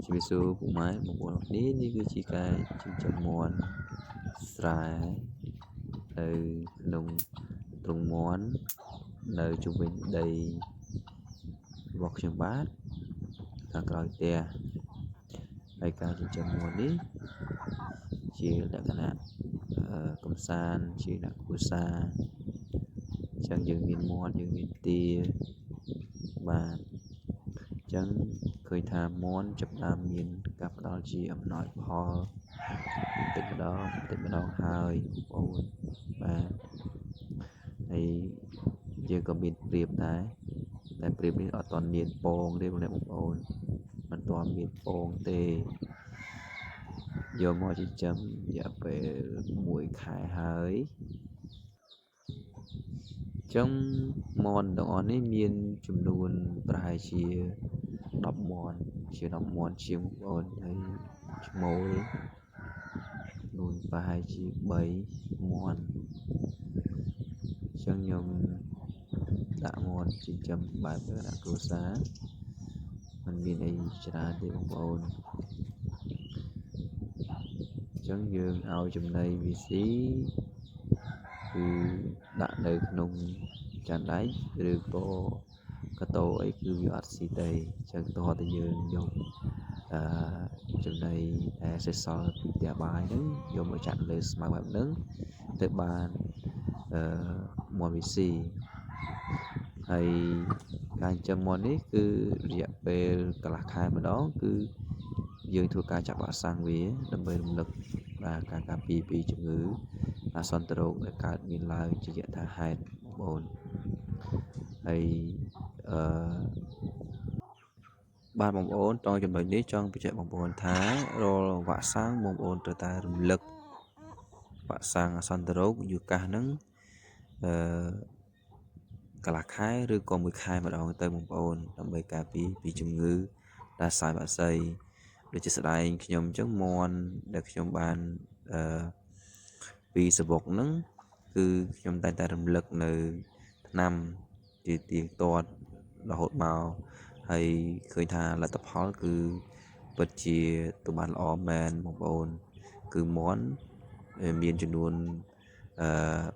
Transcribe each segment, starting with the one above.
ชีวิตสู้ពួកម៉ែបងប្អូននេះគឺជាការចិញ្ចឹមមាន់ស្រែនៅក្នុងទ្រុងមាន់នៅជុំវិញដីរបស់ខ្ញុំបាទខាងក្រោយផ្ទះហើយការចិញ្ចឹមមាន់នេះជាលក្ខណៈកំសាន្តជាអ្នកគ្រួសារអញ្ចឹងយើងមានមាន់យើងមានទាបាទអញ្ចឹងឃើញថាមាន់ចាប់ផ្ដើមមានការផ្ដល់ជាអំណោយផលបន្តិចម្ដងហើយបងប្អូនបាទហើយយើងក៏មានប្រៀបដែរតែប្រៀបនេះអត់ទាន់មានពងទេបងប្អូនមិនទាន់មានពងទេយកមកចិញ្ចឹមរយៈពេល1ខែហើយអញ្ចឹងមាន់ទាំងអស់នេះមានចំនួនប្រហែលជា10មាន់ជាងបងប្អូនហើយឈ្មោលចំនួនប្រហែលជា3មាន់អញ្ចឹងខ្ញុំដាក់មាន់ចិញ្ចឹមបែបដាក់គ្រួសារมันមានអីច្រើនទេបងប្អូនអញ្ចឹងយើងឲ្យចំណីវាស៊ីគឺដាក់នៅក្នុងចានដែកឬក៏កាតូអីគឺវាអត់ស៊ីទេអញ្ចឹងតោះតែយើងយកចំណីដែលសេសសល់ពីផ្ទះបាយហ្នឹងយកមកចាក់លើស្មៅបែបហ្នឹងទៅបានមាន់វាស៊ីហើយការចិញ្ចឹមមាន់នេះគឺរយៈពេលកន្លះខែម្ដងគឺយើងធ្វើការចាក់វ៉ាក់សាំងវាដើម្បីរំលឹកការការពារពីជំងឺអាសន្នរោគដែលកើតមានឡើងជាយថាហេតុបងប្អូនហើយបាទបងប្អូនតចំណុចនេះចង់បញ្ជាក់បងប្អូនថារាល់វ៉ាក់សាំងបងប្អូនត្រូវតែរំលឹកវ៉ាក់សាំងអាសន្នរោគយូកាសហ្នឹងកន្លះខែឬក៏1ខែម្ដងទៅបងប្អូនដើម្បីការពារពីជំងឺដាសាយបាក់សីដូចជាស្ដែងខ្ញុំអញ្ចឹងមាន់ដែលខ្ញុំបានពីសបុកហ្នឹងគឺខ្ញុំតែងតែរំលឹកនៅឆ្នាំជាទៀងទាត់រហូតមកហើយឃើញថាលទ្ធផលគឺពិតជាទៅបានល្អមែនបងប្អូនគឺមាន់មានចំនួន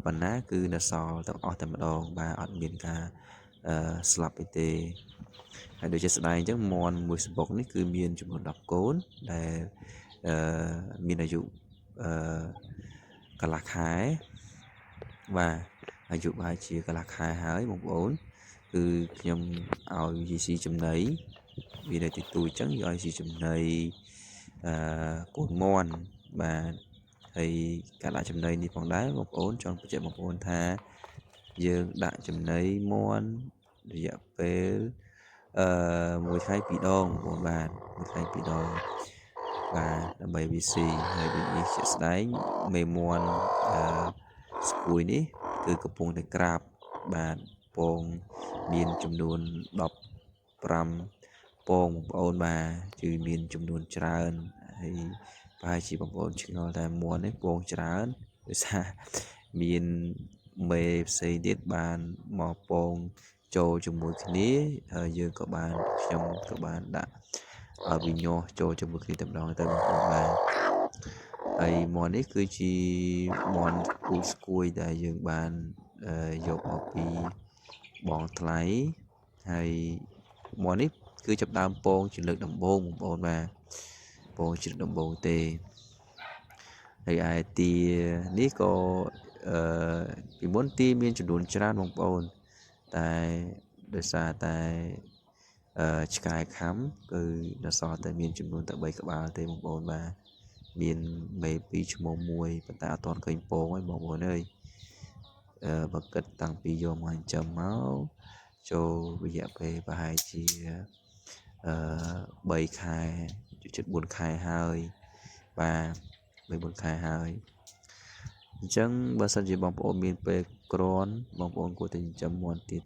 បណ្ណាគឺនៅសល់ទាំងអស់តែម្ដងបាទអត់មានការស្លាប់អីទេហើយដូចជាស្ដែងអញ្ចឹងមាន់មួយសបុកនេះគឺមានចំនួន10កូនដែលមានអាយុកន្លះខែបាទអាយុប្រហែលជាកន្លះខែហើយបងប្អូនគឺខ្ញុំឲ្យវាស៊ីចំណីវានៅទីទូអញ្ចឹងឲ្យស៊ីចំណីកូនមាន់បាទហើយការដាក់ចំណីនេះផងដែរបងប្អូនចង់បញ្ជាក់បងប្អូនថាយើងដាក់ចំណីមាន់រយៈពេល1ថ្ងៃ2ដងបងប្អូនបាទ1ថ្ងៃ2ដងបាទដើម្បីវាស៊ីហើយដូចនេះជាក់ស្ដែងមេមាន់ស្គួយនេះគឺកំពុងតែក្រាបបាទពងមានចំនួន15ពងបងប្អូនបាទគឺមានចំនួនច្រើនហើយប្រហែលជាបងប្អូនឆ្ងល់តែមាន់នេះពងច្រើនដោយសារមានមេផ្សេងទៀតបានមកពងចូលជាមួយគ្នាហើយយើងក៏បានខ្ញុំក៏បានដាក់ឲ្យវាញាស់ចូលជាមួយគ្នាតែម្ដងទៅបងប្អូនបាទហើយមាន់នេះគឺជាមាន់ពូជស្គួយដែលយើងបានយកមកពីបងថ្លៃហើយមាន់នេះគឺចាប់ដើមពងជាលើកដំបូងបងប្អូនបាទពងជាដំបូងទេហើយឯទានេះក៏ពីមុនទាមានចំនួនច្រើនបងប្អូនតែដោយសារតែឆ្កែខំគឺនៅសល់តែមានចំនួនតែ3ក្បាលទេបងប្អូនបាទមានមេ2ឈ្មោះ1ប៉ុន្តែអត់ទាន់ឃើញពងទេបងប្អូនអើយបើគិតតាំងពីយកមកចិញ្ចឹមមកចូលរយៈពេលប្រហែលជា3ខែជិត4ខែហើយបាទ3-4ខែហើយអញ្ចឹងបើសិនជាបងប្អូនមានពេលគ្រាន់បងប្អូនគួរតែចិញ្ចឹមមាន់ទៀត